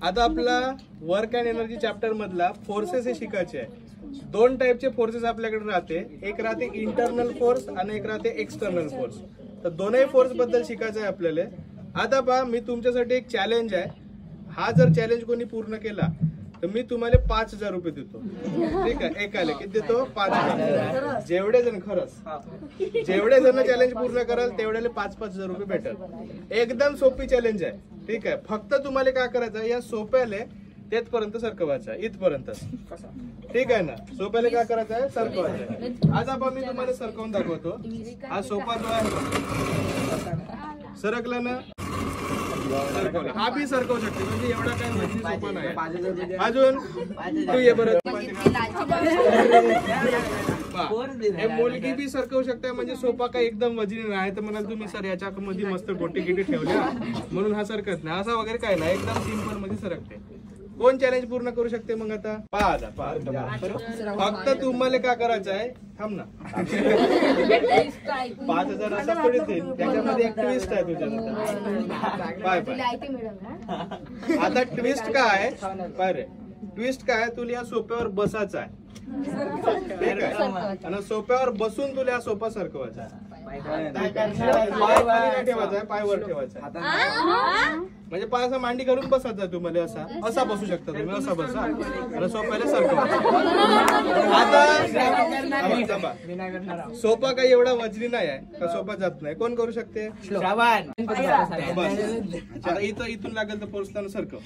आता आपला work and energy chapter मधला फोर्सेस हे शिकायचे आहे. दोन टाइपचे फोर्सेस आपल्याकडे राहते, एक राहते इंटरनल फोर्स आणि एक राहते एक्सटर्नल फोर्स. तर दोनही फोर्स बद्दल शिकायचं आहे आपल्याला. आता पहा, मी तुमच्यासाठी एक चॅलेंज आहे. हा जर चॅलेंज कोणी पूर्ण केला तर मी तुम्हाला 5,000 रुपये देतो. ठीक आहे, एकाला किती देतो? 5,000. जेवढे जण जेवढे जण चॅलेंज पूर्ण कराल तेवढ्याला 5,000 रुपये भेटेल. एकदम सोपी चॅलेंज आहे. ठीक आहे, फक्त तुम्हाला काय करायचं, या सोप्याले तेथपर्यंत सरकवायचं आहे, इथपर्यंत. ठीक आहे ना? सोप्याला काय करायचं आहे? सरकवायचं आहे. आज आपण मी तुम्हाला सरकवून दाखवतो. हा सोपा जो आहे सरकला ना, सरकवला. हा बी सरकवू शकते, म्हणजे एवढा काय म्हणजे सोपा नाही. अजून तू ये बरं. मुलगी बी सरकवू शकते, म्हणजे सोपा काय एकदम वजनी नाही. तर म्हणाल तुम्ही सर याच्या मध्ये मस्त गोटी गिटी ठेवल्या म्हणून हा सरकत नाही, असा वगैरे काय नाही. एकदम सिंपल मध्ये सरकते. कोण चॅलेंज पूर्ण करू शकते मग? आता पहा, फक्त तुम्हाला काय करायचं आहे, थांब ना. 5,000 असं थोडीच आहे, त्याच्यामध्ये एक ट्विस्ट आहे तुझ्या. पाय पाय आता ट्विस्ट काय पाय रे, ट्विस्ट काय, तुला या सोप्यावर बसायचं आहे. ठीक आहे, आणि सोप्यावर बसून तुला हा सोपा सरकवायचा आहे. पाय ठेवायचा, पायवर ठेवायचा. म्हणजे पाय असा मांडी करून बसायचा तुम्हाला. असा बसू शकता तुम्ही, असा बसा आणि सोप्याला सरकवायचा. आता सोपा काही एवढा वजनी नाही आहे का सोपा जात नाही. कोण करू शकते? इथं इथून लागेल तर पोहोचताना सरकव.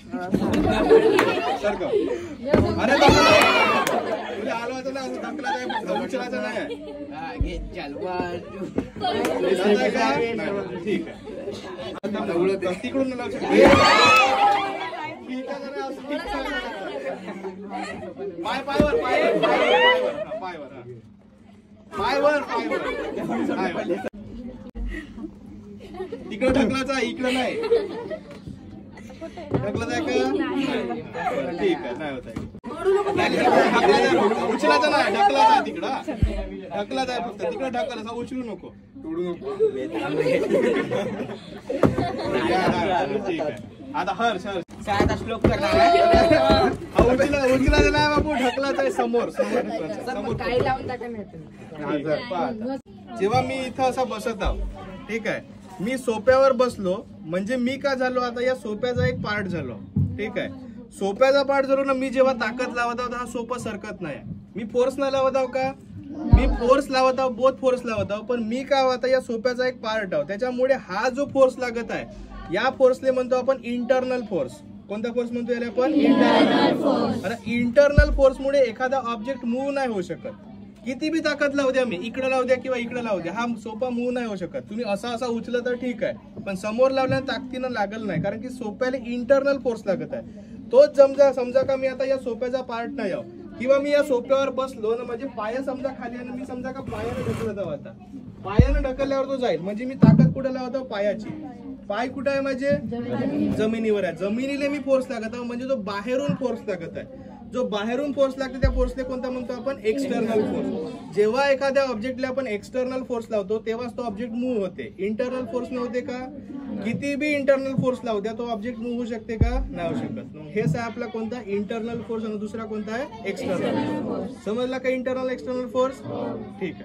अरे तुला हलवायचं नाही, धकला नाही, उचलायचं नाही. ठीक आहे, तिकडून पाय पायवर पायवर पायवर पायवर तिकडे ढकलायचा, इकडे नाही. ढकलत आहे का? ठीक आहे, नाही होत आहे. उचलायचं नाही, ढकलायचा आहे. तिकडं ढकलायचं आहे, फक्त तिकडे ढकल, उचलू नको, तोडू नको. ठीक आहे, आता हर्ष श्लोक उचलायचं नाही बाबू, ढकलायचं आहे समोर. जेव्हा मी इथं असा बसत आहो, ठीक आहे, मी सोप्यावर बसलो म्हणजे मी काय झालो, आता या सोप्याचा एक पार्ट झालो. ठीक आहे, सोप्याचा पार्ट झालो ना. मी जेव्हा ताकद लावत आहोत हा सोपा सरकत नाही. मी फोर्स नाही लावत आहो का? मी फोर्स लावत आहो, बोथ फोर्स लावत आहो. पण मी काय होता या सोप्याचा एक पार्ट आहो, त्याच्यामुळे हा जो फोर्स लागत आहे या फोर्सले म्हणतो आपण इंटरनल फोर्स. कोणता फोर्स म्हणतो याला आपण? Internal force. आणि इंटरनल फोर्स मुळे एखादा ऑब्जेक्ट मूव्ह नाही होऊ शकत. किती बी ताकद लावू द्या, मी इकडे लावू द्या किंवा इकडे लावू द्या, हा सोपा मूव्ह नाही होऊ शकत. तुम्ही असा उचलं तर ठीक आहे, पण समोर लावल्याने ताकदीनं लागल नाही, कारण की सोप्याला इंटरनल फोर्स लागत आहे. तोच समजा का मी आता या सोप्याचा पार्ट नाही आहो, किंवा मी या सोप्यावर बसलो ना, म्हणजे पाया समजा खाली आणि मी समजा का पायाने ढकलत आहो. आता पायाने ढकलल्यावर तो जाईल, म्हणजे मी ताकद कुठे लावतो? पायाची. पाय कुठे आहे माझे? जमिनीवर आहे. जमिनीला मी फोर्स लागत आहे, म्हणजे तो बाहेरून फोर्स लागत आहे. जो बाहेरून फोर्स लागतो त्या फोर्सला कोणता म्हणतो आपण? External force. जेव्हा एखाद्या ऑब्जेक्टला आपण एक्सटर्नल फोर्स लावतो तेव्हाच तो ऑब्जेक्ट मूव्ह होते. इंटरनल फोर्स नव्हते का? किती बी इंटरनल फोर्स लावू द्या, तो ऑब्जेक्ट मूव्ह होऊ शकते का? नाही होऊ शकत. हेच आहे आपला कोणता? Internal force. आणि दुसरा कोणता आहे? एक्सटर्नल. समजला का इंटरनल एक्सटर्नल फोर्स? ठीक आहे.